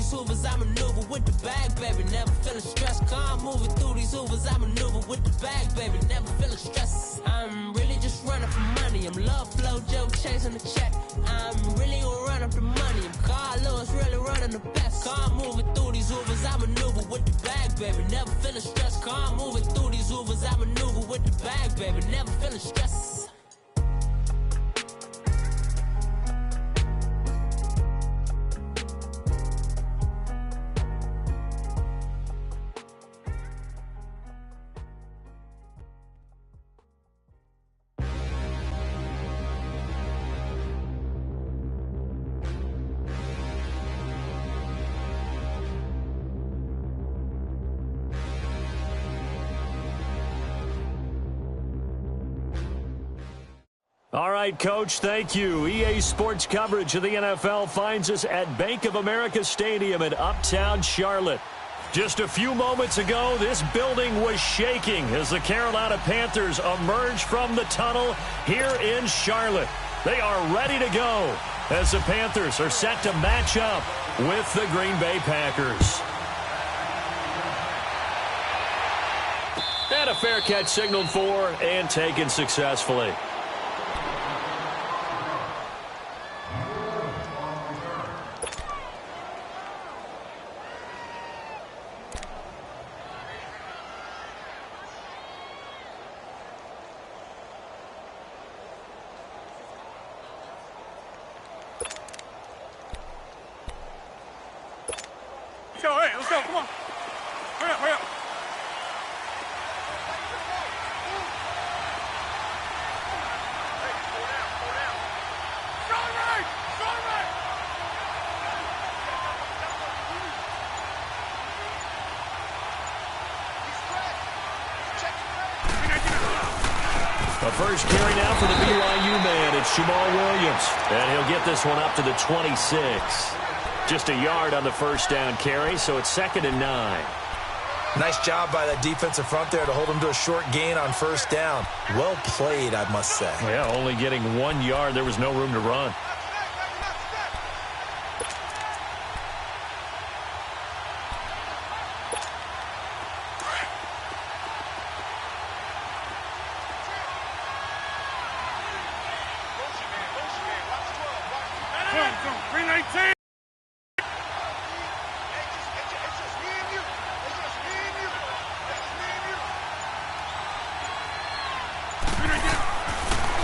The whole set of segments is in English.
these Hoovers, I maneuver with the bag, baby. Never feeling stressed. Calm moving through these Hoovers, I maneuver with the bag, baby. Never feeling stressed. I'm really just running for money. I'm love flow, Joe chasing the check. I'm really gonna run up the money. I'm Carlos, really running the best. Calm moving through these Hoovers, I maneuver with the bag, baby. Never feeling stressed. Calm moving through these Hoovers, I maneuver with the bag, baby. Never feeling stressed. All right, Coach, thank you. EA Sports coverage of the NFL finds us at Bank of America Stadium in Uptown Charlotte. Just a few moments ago, this building was shaking as the Carolina Panthers emerged from the tunnel here in Charlotte. They are ready to go as the Panthers are set to match up with the Green Bay Packers. And a fair catch signaled for and taken successfully. Let's go, come on. Hurry up, hurry up. A first carry now for the BYU man. It's Jamal Williams. And he'll get this one up to the 26. Just a yard on the first down carry, so it's 2nd and 9. Nice job by that defensive front there to hold him to a short gain on first down. Well played, I must say. Yeah, only getting 1 yard. There was no room to run.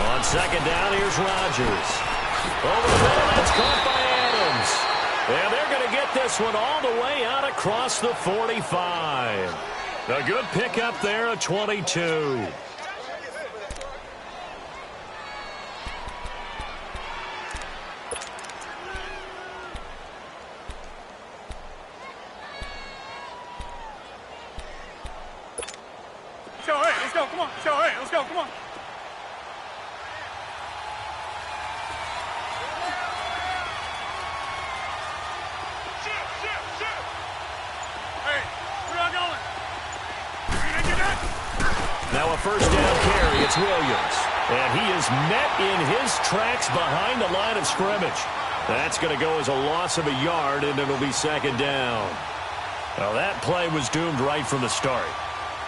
On second down, here's Rodgers. Over the middle, that's caught by Adams. And they're going to get this one all the way out across the 45. A good pickup there, a 22. Let's go, come on. Let's go, come on. Now a first down carry. It's Williams. And he is met in his tracks behind the line of scrimmage. That's going to go as a loss of a yard, and it'll be 2nd down. Well, that play was doomed right from the start.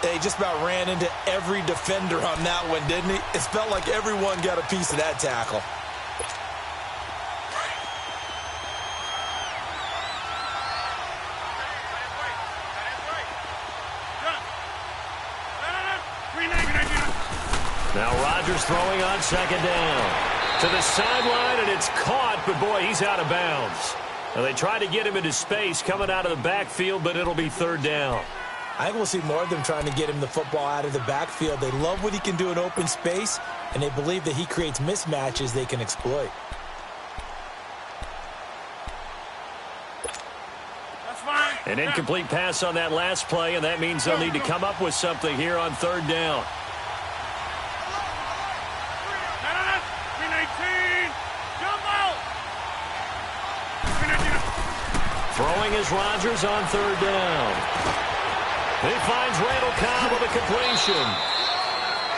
He just about ran into every defender on that one, didn't he? It felt like everyone got a piece of that tackle. Now Rodgers throwing on 2nd down. To the sideline, and it's caught, but boy, he's out of bounds. Now they tried to get him into space coming out of the backfield, but it'll be 3rd down. I think we'll see more of them trying to get him the football out of the backfield. They love what he can do in open space, and they believe that he creates mismatches they can exploit. That's fine. An incomplete pass on that last play, and that means they'll need to come up with something here on 3rd down. Throwing is Rodgers on 3rd down. He finds Randall Cobb with a completion.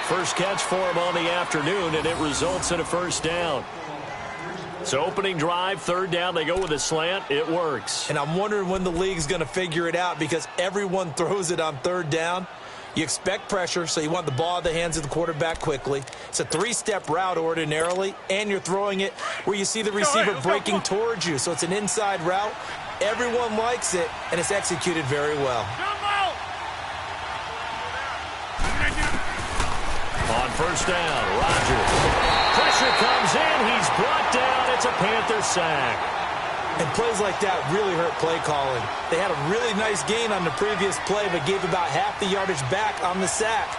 First catch for him on the afternoon, and it results in a first down. So opening drive, third down, they go with a slant. It works. And I'm wondering when the league's going to figure it out because everyone throws it on third down. You expect pressure, so you want the ball in the hands of the quarterback quickly. It's a three-step route ordinarily, and you're throwing it where you see the receiver breaking towards you. So it's an inside route. Everyone likes it, and it's executed very well. On first down, Rodgers. Pressure comes in. He's brought down. It's a Panther sack. And plays like that really hurt play calling. They had a really nice gain on the previous play, but gave about half the yardage back on the sack.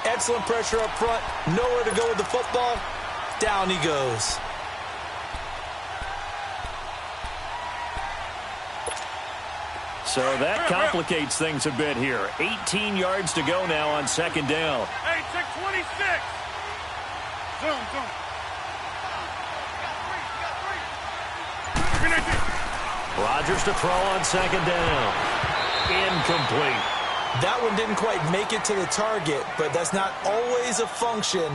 Excellent pressure up front. Nowhere to go with the football. Down he goes. So that complicates things a bit here. 18 yards to go now on second down. Hey, check 26. Zoom, zoom. Rodgers to throw on second down. Incomplete. That one didn't quite make it to the target, but that's not always a function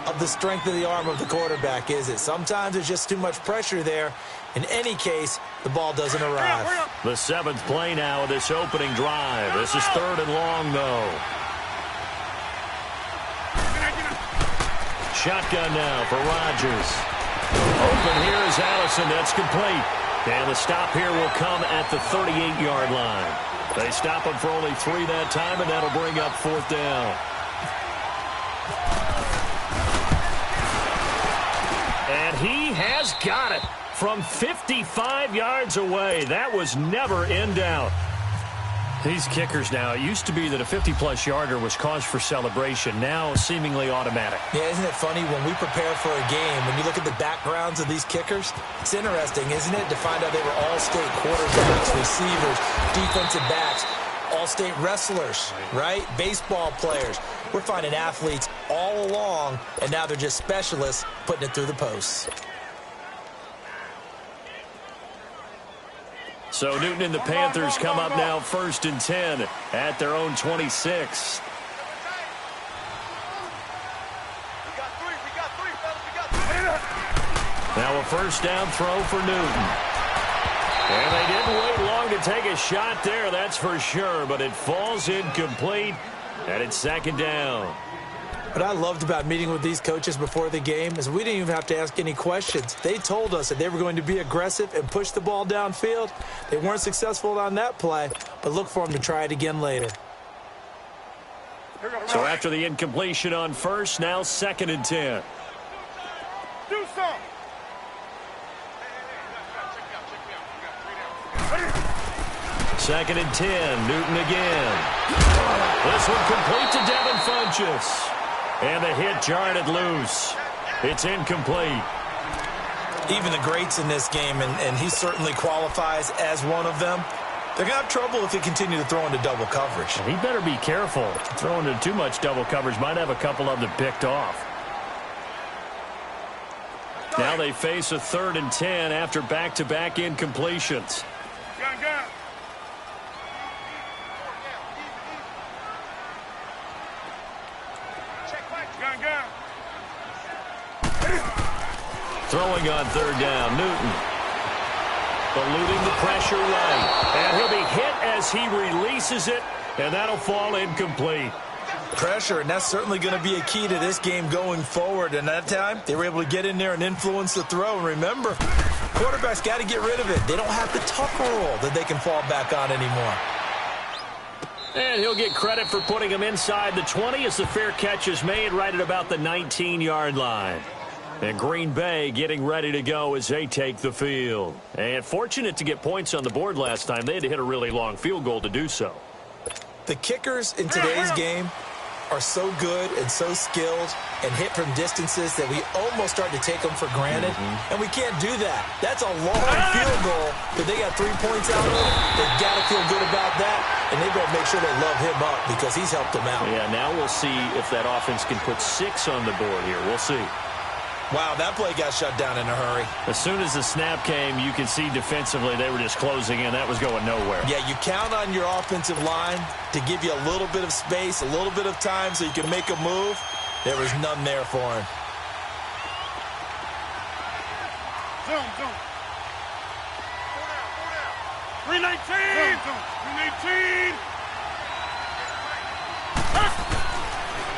of the strength of the arm of the quarterback, is it? Sometimes there's just too much pressure there. In any case, the ball doesn't arrive. The seventh play now of this opening drive. This is third and long, though. Shotgun now for Rodgers. Open here is Allison. That's complete. And the stop here will come at the 38-yard line. They stop him for only 3 that time, and that'll bring up fourth down. And he has got it from 55 yards away. That was never in doubt. These kickers now, it used to be that a 50-plus yarder was cause for celebration. Now seemingly automatic. Yeah, isn't it funny when we prepare for a game, when you look at the backgrounds of these kickers, it's interesting, isn't it, to find out they were all-state quarterbacks, receivers, defensive backs, all-state wrestlers, right? Baseball players. We're finding athletes all along, and now they're just specialists putting it through the posts. So Newton and the Panthers come up now first and 10 at their own 26. Now a first down throw for Newton. And they didn't wait long to take a shot there, that's for sure, but it falls incomplete, and it's second down. What I loved about meeting with these coaches before the game is we didn't even have to ask any questions. They told us that they were going to be aggressive and push the ball downfield. They weren't successful on that play, but look for them to try it again later. So after the incompletion on first, now second and 10. Do some. Second and 10, Newton again. This one complete to Devin Funchess. And the hit jarred it loose. It's incomplete. Even the greats in this game, and he certainly qualifies as one of them, they're going to have trouble if they continue to throw into double coverage. He better be careful. Throwing into too much double coverage might have a couple of them picked off. Now they face a third and 10 after back-to-back incompletions. Gun, gun. Gun, gun. Throwing on third down, Newton. Eluding the pressure right. And he'll be hit as he releases it, and that'll fall incomplete. Pressure, and that's certainly going to be a key to this game going forward. And that time, they were able to get in there and influence the throw. And remember, quarterbacks got to get rid of it. They don't have the tuck rule that they can fall back on anymore. And he'll get credit for putting him inside the 20 as the fair catch is made right at about the 19-yard line. And Green Bay getting ready to go as they take the field. And fortunate to get points on the board last time. They had to hit a really long field goal to do so. The kickers in today's game are so good and so skilled and hit from distances that we almost start to take them for granted. And we can't do that. That's a long field goal, but they got 3 points out of it. They've got to feel good about that, and they better make sure they love him up because he's helped them out. Yeah, now we'll see if that offense can put 6 on the board here. We'll see. Wow, that play got shut down in a hurry. As soon as the snap came, you can see defensively they were just closing in. That was going nowhere. Yeah, you count on your offensive line to give you a little bit of space, a little bit of time so you can make a move. There was none there for him. Zoom, zoom. 319. Zoom, zoom. 319.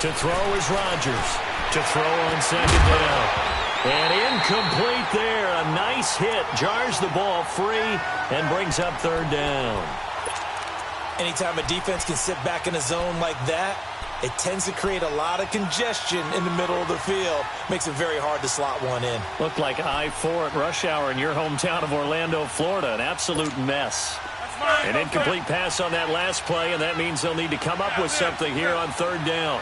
To throw is Rodgers. To throw on second down. And incomplete there. A nice hit. Jars the ball free and brings up third down. Anytime a defense can sit back in a zone like that, it tends to create a lot of congestion in the middle of the field. Makes it very hard to slot one in. Looked like I-4 at rush hour in your hometown of Orlando, Florida. An absolute mess. An incomplete pass on that last play, and that means they'll need to come up with something here on third down.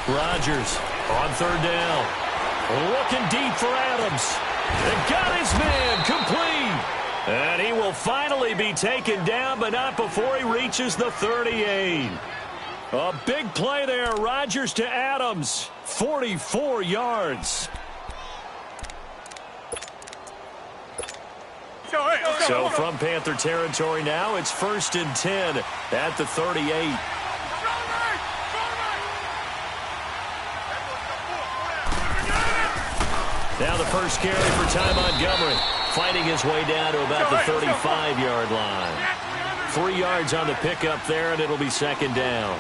Rodgers on third down. Looking deep for Adams. And got his man complete. And he will finally be taken down, but not before he reaches the 38. A big play there. Rodgers to Adams. 44 yards. So from Panther territory now, it's 1st and 10 at the 38. Now the first carry for Ty Montgomery, fighting his way down to about the 35-yard line. 3 yards on the pickup there, and it'll be second down.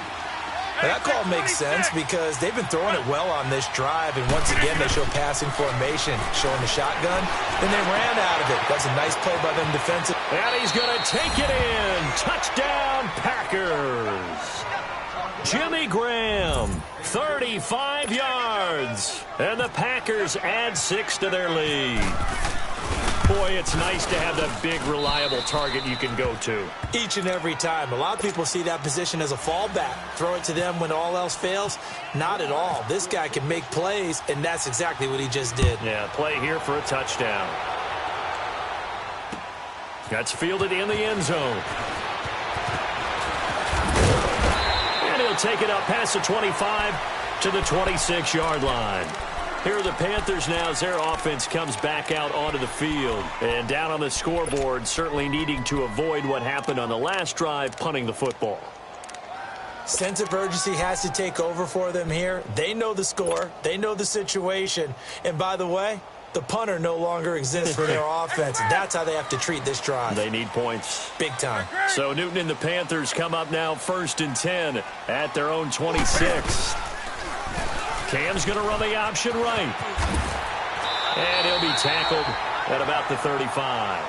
Well, that call makes sense because they've been throwing it well on this drive, and once again they show passing formation, showing the shotgun. Then they ran out of it. That's a nice play by them defensive. And he's going to take it in. Touchdown, Packers. Jimmy Graham, 35 yards. And the Packers add 6 to their lead. Boy, it's nice to have that big, reliable target you can go to. Each and every time. A lot of people see that position as a fallback. Throw it to them when all else fails. Not at all. This guy can make plays, and that's exactly what he just did. Yeah, play here for a touchdown. That's fielded in the end zone. And he'll take it up past the 25 to the 26-yard line. Here are the Panthers now as their offense comes back out onto the field. And down on the scoreboard, certainly needing to avoid what happened on the last drive, punting the football. Sense of urgency has to take over for them here. They know the score. They know the situation. And by the way, the punter no longer exists for their offense. That's how they have to treat this drive. They need points. Big time. So Newton and the Panthers come up now 1st and 10 at their own 26. Cam's going to run the option right. And he'll be tackled at about the 35.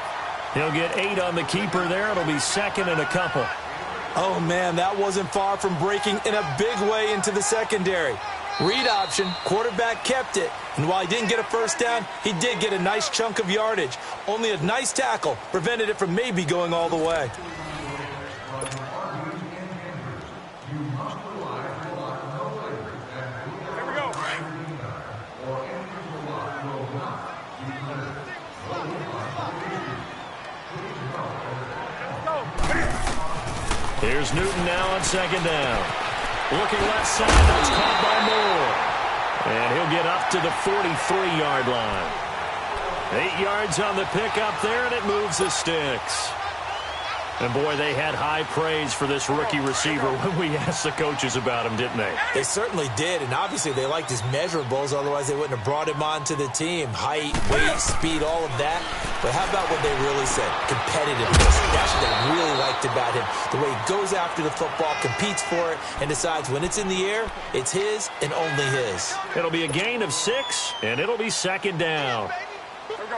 He'll get 8 on the keeper there. It'll be second and a couple. Oh, man, that wasn't far from breaking in a big way into the secondary. Read option, quarterback kept it. And while he didn't get a first down, he did get a nice chunk of yardage. Only a nice tackle prevented it from maybe going all the way. Here's Newton now on second down. Looking left side, that's caught by Moore. And he'll get up to the 43-yard line. 8 yards on the pickup there, and it moves the sticks. And, boy, they had high praise for this rookie receiver when we asked the coaches about him, didn't they? They certainly did, and obviously they liked his measurables. Otherwise, they wouldn't have brought him onto the team. Height, weight, speed, all of that. But how about what they really said? Competitiveness. That's what they really liked about him. The way he goes after the football, competes for it, and decides when it's in the air, it's his and only his. It'll be a gain of 6, and it'll be second down.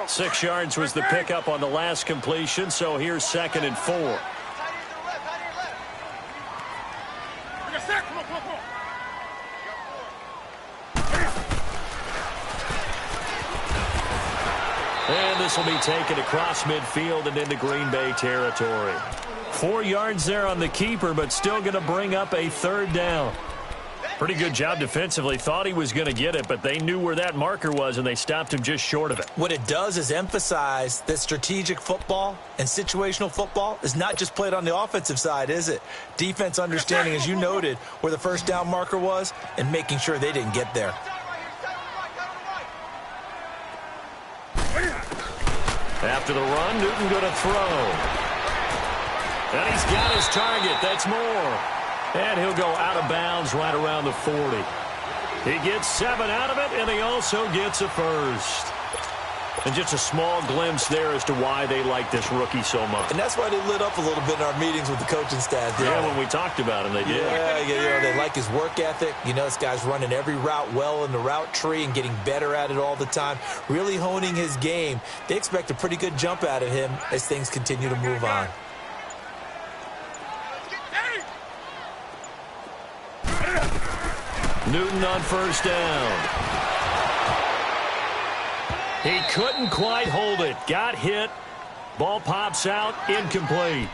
6 yards was the pickup on the last completion, so here's 2nd and 4. And this will be taken across midfield and into Green Bay territory. 4 yards there on the keeper, but still going to bring up a third down. Pretty good job defensively. Thought he was going to get it, but they knew where that marker was, and they stopped him just short of it. What it does is emphasize that strategic football and situational football is not just played on the offensive side, is it? Defense understanding, as you noted, where the first down marker was and making sure they didn't get there. After the run, Newton going to throw. And he's got his target. That's Moore. And he'll go out of bounds right around the 40. He gets 7 out of it, and he also gets a first. And just a small glimpse there as to why they like this rookie so much. And that's why they lit up a little bit in our meetings with the coaching staff. Yeah, when we talked about him, they did. Yeah, they like his work ethic. You know, this guy's running every route well in the route tree and getting better at it all the time, really honing his game. They expect a pretty good jump out of him as things continue to move on. Newton on first down. He couldn't quite hold it. Got hit. Ball pops out. Incomplete.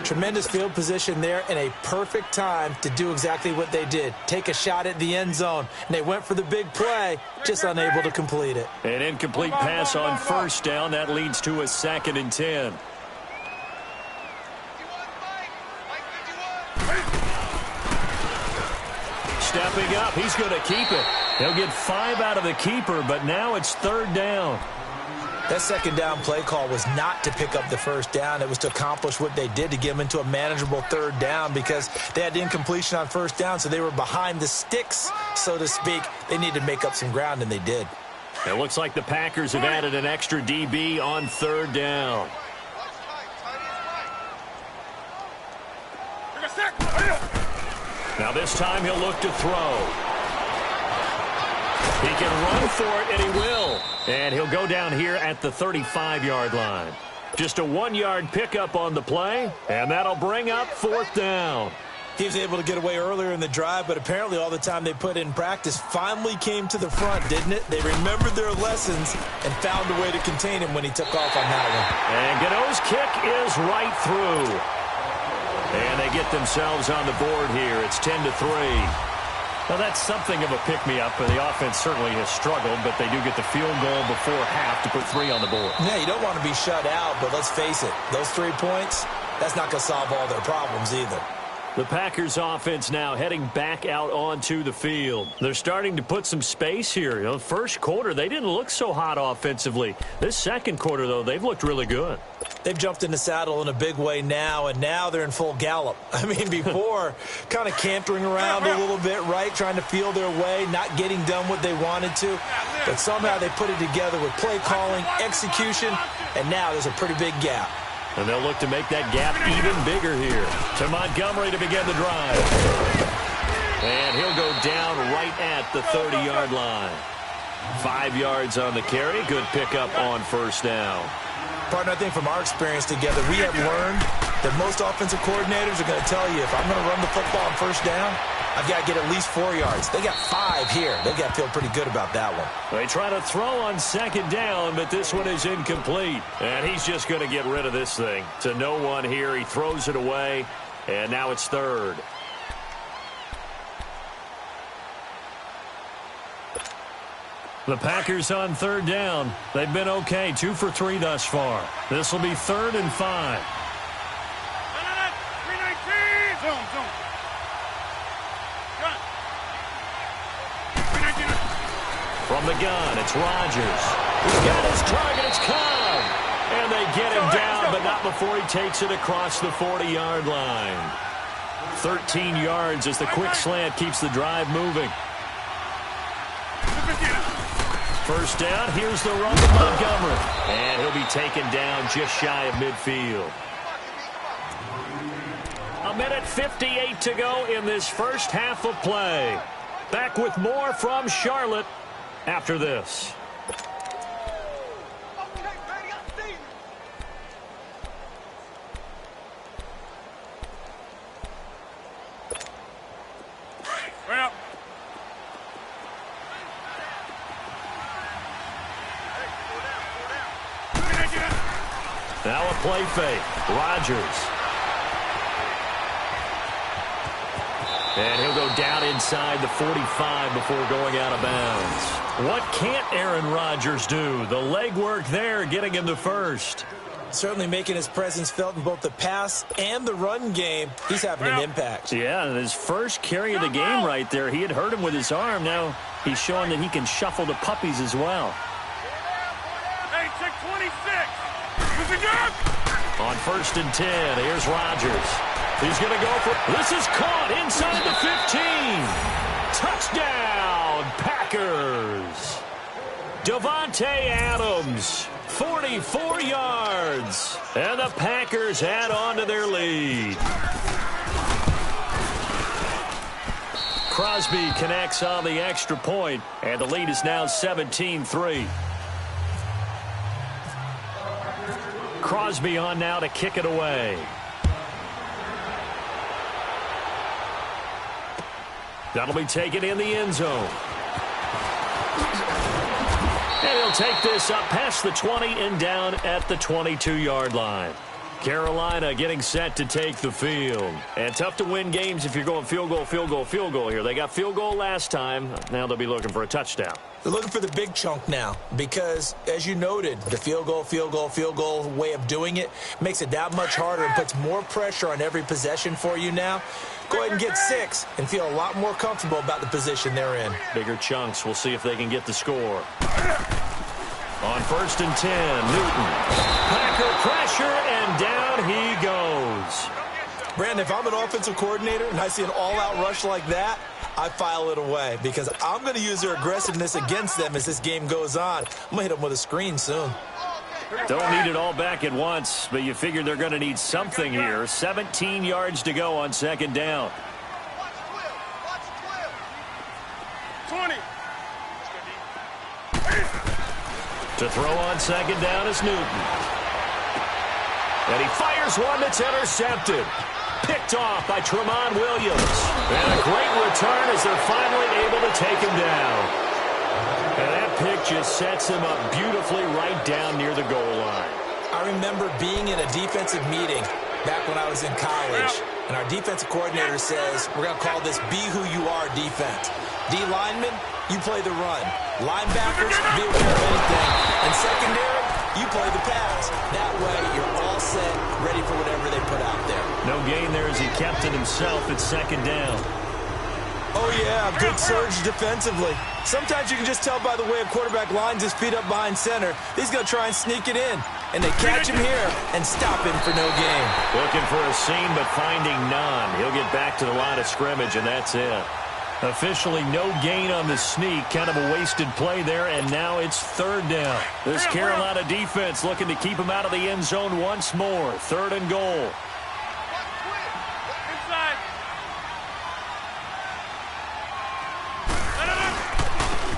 Tremendous field position there and a perfect time to do exactly what they did. Take a shot at the end zone. And they went for the big play, just unable to complete it. An incomplete pass on first down. That leads to a 2nd and 10. Stepping up, he's going to keep it. He'll get 5 out of the keeper, but now it's 3rd down. That 2nd down play call was not to pick up the first down. It was to accomplish what they did, to get them into a manageable 3rd down, because they had incompletion on first down, so they were behind the sticks, so to speak. They needed to make up some ground, and they did. It looks like the Packers have added an extra DB on 3rd down. Now this time he'll look to throw. He can run for it, and he will. And he'll go down here at the 35-yard line. Just a 1-yard pickup on the play, and that'll bring up 4th down. He was able to get away earlier in the drive, but apparently all the time they put in practice finally came to the front, didn't it? They remembered their lessons and found a way to contain him when he took off on that one. And Gano's kick is right through. And they get themselves on the board here. It's 10-3. Now, that's something of a pick-me-up. The offense certainly has struggled, but they do get the field goal before half to put 3 on the board. Yeah, you don't want to be shut out, but let's face it, those 3 points, that's not going to solve all their problems either. The Packers offense now heading back out onto the field. They're starting to put some space here. You know, the first quarter, they didn't look so hot offensively. This second quarter, though, they've looked really good. They've jumped in the saddle in a big way now, and now they're in full gallop. I mean, before, kind of cantering around a little bit, right, trying to feel their way, not getting done what they wanted to. But somehow they put it together with play calling, execution, and now there's a pretty big gap. And they'll look to make that gap even bigger here. To Montgomery to begin the drive. And he'll go down right at the 30-yard line. 5 yards on the carry. Good pickup on first down. Partner, I think from our experience together, we have learned that most offensive coordinators are going to tell you, if I'm going to run the football on first down, I've got to get at least 4 yards. They got 5 here. They got to feel pretty good about that one. They try to throw on 2nd down, but this one is incomplete. And he's just going to get rid of this thing. To no one here. He throws it away, and now it's 3rd. The Packers on 3rd down. They've been okay. 2 for 3 thus far. This will be 3rd and 5. From the gun, it's Rodgers. He's got his target. It's Cobb. And they get him down, but not before he takes it across the 40-yard line. 13 yards as the quick slant keeps the drive moving. First down, here's the run to Montgomery. And he'll be taken down just shy of midfield. 1:58 to go in this first half of play. Back with more from Charlotte after this. Now a play fake. Rodgers. And he'll go down inside the 45 before going out of bounds. What can't Aaron Rodgers do? The legwork there getting him to first. Certainly making his presence felt in both the pass and the run game. He's having an impact. Yeah, his first carry of the game right there. He had hurt him with his arm. Now he's showing that he can shuffle the puppies as well. Hey, check 26. On 1st and 10, here's Rodgers. He's going to go for it. This is caught inside the 15. Touchdown, Packers. Davante Adams, 44 yards. And the Packers add on to their lead. Crosby connects on the extra point, and the lead is now 17-3. Crosby on now to kick it away. That'll be taken in the end zone. And he'll take this up past the 20 and down at the 22-yard line. Carolina getting set to take the field. And tough to win games if you're going field goal, field goal, field goal here. They got field goal last time. Now they'll be looking for a touchdown. They're looking for the big chunk now because, as you noted, the field goal way of doing it makes it that much harder and puts more pressure on every possession for you now. Go ahead and get 6 and feel a lot more comfortable about the position they're in. Bigger chunks. We'll see if they can get the score. On 1st and 10, Newton. Packer pressure, and down he goes. Brandon, if I'm an offensive coordinator and I see an all-out rush like that, I file it away because I'm going to use their aggressiveness against them as this game goes on. I'm going to hit them with a screen soon. Don't need it all back at once, but you figure they're going to need something here. 17 yards to go on 2nd down. 20. To throw on 2nd down is Newton. And he fires one that's intercepted. Picked off by Tramon Williams. And a great return as they're finally able to take him down. And that pick just sets him up beautifully right down near the goal line. I remember being in a defensive meeting back when I was in college, and our defensive coordinator says, we're going to call this Be Who You Are defense. D linemen, you play the run. Linebackers, be aware of anything. And secondary, you play the pass. That way, you're all set, ready for whatever they put out there. No gain there as he kept it himself at 2nd down. Oh, yeah, good surge defensively. Sometimes you can just tell by the way a quarterback lines his feet up behind center. He's going to try and sneak it in. And they catch him here and stop him for no gain. Looking for a seam, but finding none. He'll get back to the line of scrimmage, and that's it. Officially no gain on the sneak. Kind of a wasted play there, and now it's 3rd down. This Carolina defense looking to keep him out of the end zone once more. 3rd and goal.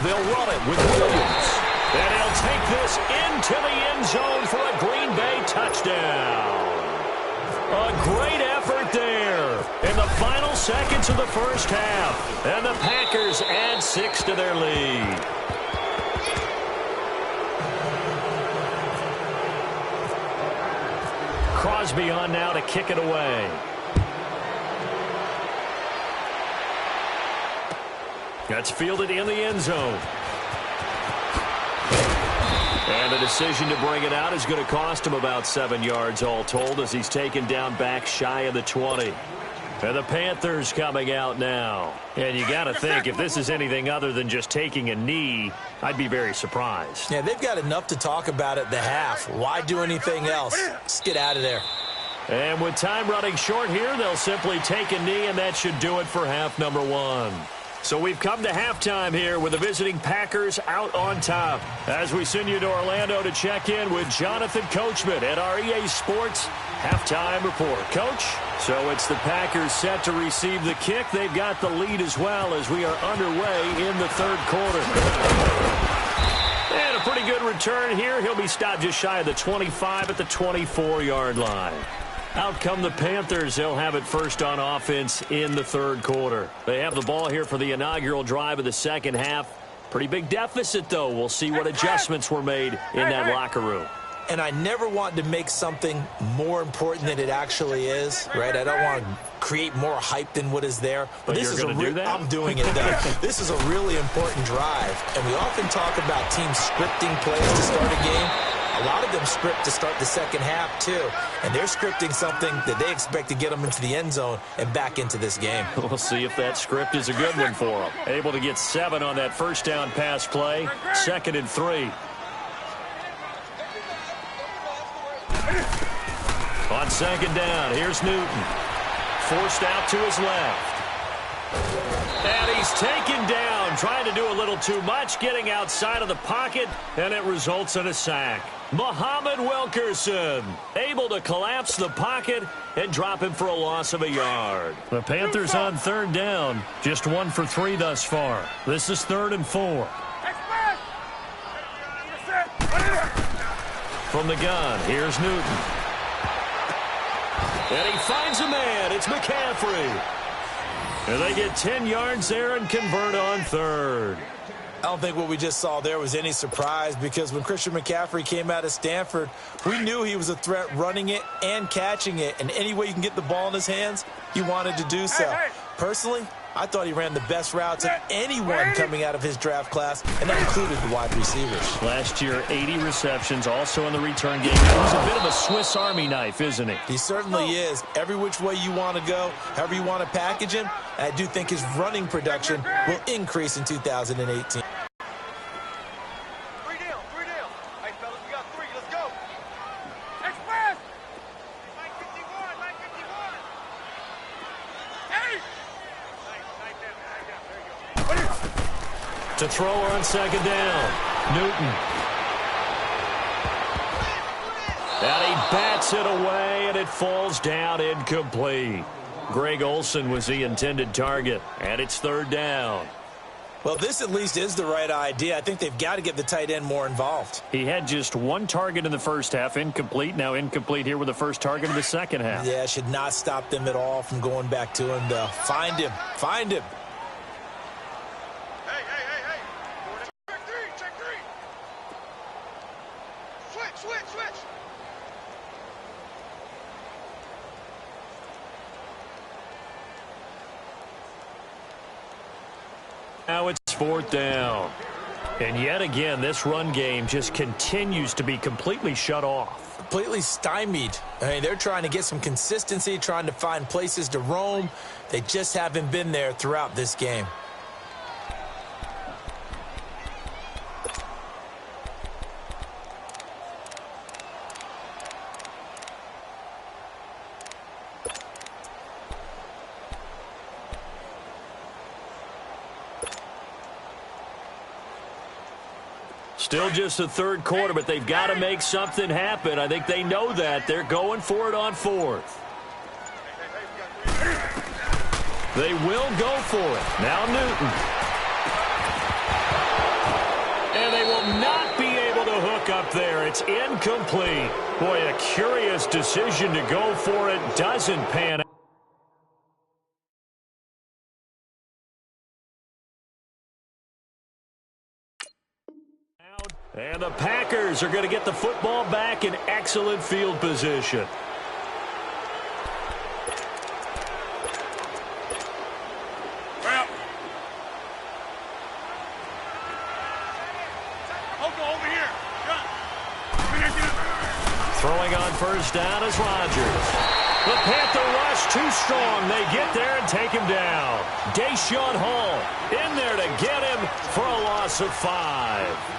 They'll run it with Williams. And he'll take this into the end zone for a Green Bay touchdown. A great effort there in the final seconds of the first half. And the Packers add 6 to their lead. Crosby on now to kick it away. That's fielded in the end zone. And the decision to bring it out is going to cost him about 7 yards all told as he's taken down back shy of the 20. And the Panthers coming out now. And you got to think, if this is anything other than just taking a knee, I'd be very surprised. Yeah, they've got enough to talk about at the half. Why do anything else? Just get out of there. And with time running short here, they'll simply take a knee, and that should do it for half number 1. So we've come to halftime here with the visiting Packers out on top. As we send you to Orlando to check in with Jonathan Coachman at our EA Sports Halftime Report. Coach, so it's the Packers set to receive the kick. They've got the lead as well as we are underway in the 3rd quarter. And a pretty good return here. He'll be stopped just shy of the 25 at the 24-yard line. Out come the Panthers. They'll have it first on offense in the 3rd quarter. They have the ball here for the inaugural drive of the 2nd half. Pretty big deficit, though. We'll see what adjustments were made in that locker room. And I never want to make something more important than it actually is, right? I don't want to create more hype than what is there. But this is do that? I'm doing it, though. This is a really important drive. And we often talk about teams scripting plays to start a game. A lot of them script to start the 2nd half, too. And they're scripting something that they expect to get them into the end zone and back into this game. We'll see if that script is a good one for them. Able to get 7 on that first down pass play. 2nd and 3. On 2nd down, here's Newton. forced out to his left. And he's taken down, trying to do a little too much, getting outside of the pocket, and it results in a sack. Muhammad Wilkerson able to collapse the pocket and drop him for a loss of a yard. The Panthers on third down, just 1 for 3 thus far. This is 3rd and 4. From the gun, here's Newton. And he finds a man. It's McCaffrey. And they get 10 yards there and convert on 3rd. I don't think what we just saw there was any surprise, because when Christian McCaffrey came out of Stanford, we knew he was a threat running it and catching it. And any way you can get the ball in his hands, he wanted to do so. Personally, I thought he ran the best routes of anyone coming out of his draft class, and that included the wide receivers. Last year, 80 receptions, also in the return game. He's a bit of a Swiss Army knife, isn't he? He certainly is. Every which way you want to go, however you want to package him, I do think his running production will increase in 2018. To throw on 2nd down, Newton. And he bats it away, and it falls down incomplete. Greg Olsen was the intended target, and it's 3rd down. Well, this at least is the right idea. I think they've got to get the tight end more involved. He had just 1 target in the first half, incomplete. Now incomplete here with the first target of the second half. Yeah, should not stop them at all from going back to him, though. Find him. Find him. Now it's 4th down. And yet again, this run game just continues to be completely shut off. Completely stymied. I mean, they're trying to get some consistency, trying to find places to roam. They just haven't been there throughout this game. Still just the 3rd quarter, but they've got to make something happen. I think they know that. They're going for it on 4th. They will go for it. Now Newton. And they will not be able to hook up there. It's incomplete. Boy, a curious decision to go for it. Doesn't pan out. And the Packers are going to get the football back in excellent field position. Throwing on 1st down is Rodgers. The Panther rush too strong. They get there and take him down. Deshaun Hall in there to get him for a loss of 5.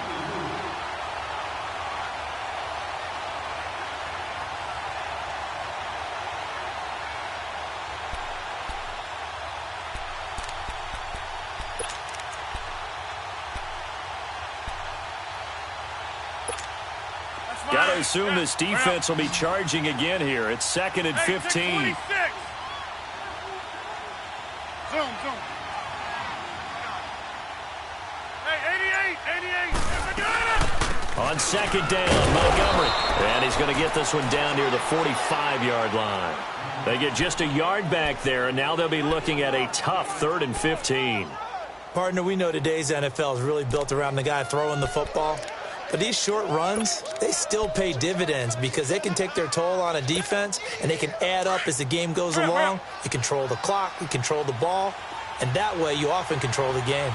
Got to assume this defense will be charging again here. It's 2nd and 15. On 2nd down, Montgomery. And he's going to get this one down near the 45-yard line. They get just a yard back there, and now they'll be looking at a tough 3rd and 15. Partner, we know today's NFL is really built around the guy throwing the football. But these short runs, they still pay dividends because they can take their toll on a defense, and they can add up as the game goes along. You control the clock, you control the ball, and that way you often control the game.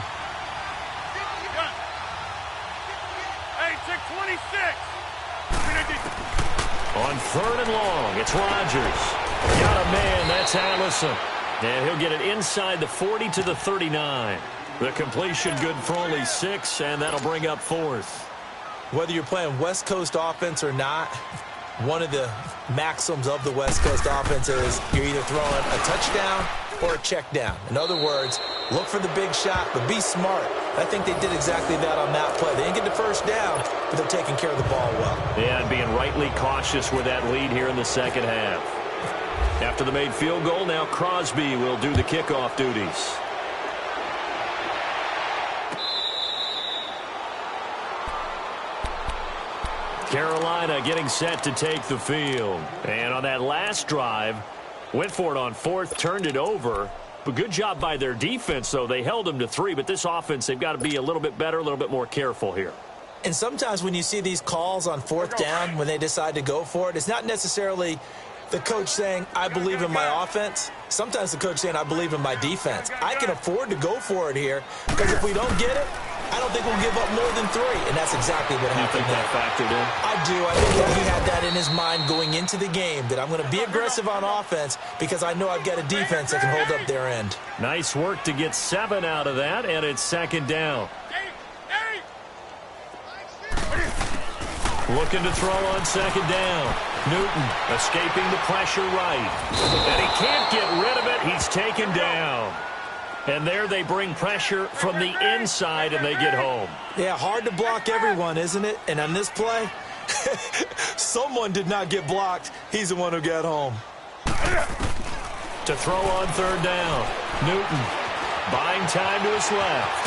Hey, check 26. On 3rd and long, it's Rodgers. Got a man, that's Allison. And he'll get it inside the 40 to the 39. The completion good for only 6, and that'll bring up 4th. Whether you're playing West Coast offense or not, One of the maxims of the West Coast offense is you're either throwing a touchdown or a check down. In other words, look for the big shot, but be smart. I think they did exactly that on that play. They didn't get the first down, but they're taking care of the ball well. Yeah, and being rightly cautious with that lead here in the second half. After the made field goal, now Crosby will do the kickoff duties. Carolina getting set to take the field. And on that last drive, went for it on fourth, turned it over. But good job by their defense, though. They held them to 3, but this offense, they've got to be a little bit better, a little bit more careful here. And sometimes when you see these calls on fourth down, when they decide to go for it, it's not necessarily the coach saying, I believe in my offense. Sometimes the coach saying, I believe in my defense. I can afford to go for it here because if we don't get it, I don't think we'll give up more than 3, and that's exactly what happened. You think that factored in? I do. I think that he had that in his mind going into the game, that I'm going to be aggressive on offense because I know I've got a defense that can hold up their end. Nice work to get 7 out of that, and it's second down. Looking to throw on second down. Newton escaping the pressure right. And he can't get rid of it. He's taken down. And there they bring pressure from the inside, and they get home. Yeah, hard to block everyone, isn't it? And on this play, someone did not get blocked. He's the one who got home. To throw on third down. Newton buying time to his left.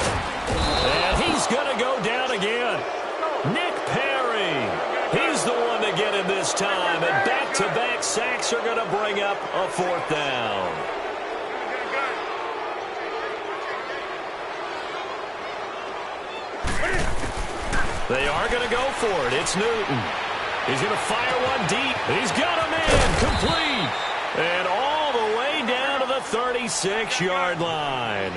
And he's going to go down again. Nick Perry. He's the one to get him this time. And back-to-back sacks are going to bring up a fourth down. They are going to go for it. It's Newton. He's going to fire one deep. He's got him in. Complete. And all the way down to the 36-yard line.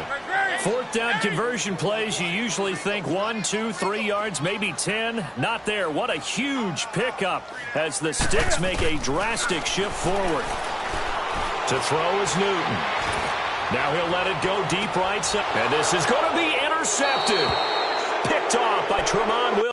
Fourth down conversion plays, you usually think 1, 2, 3 yards, maybe 10. Not there. What a huge pickup as the Sticks make a drastic shift forward. To throw is Newton. Now he'll let it go deep right side. And this is going to be intercepted. Picked off by Tremont Williams.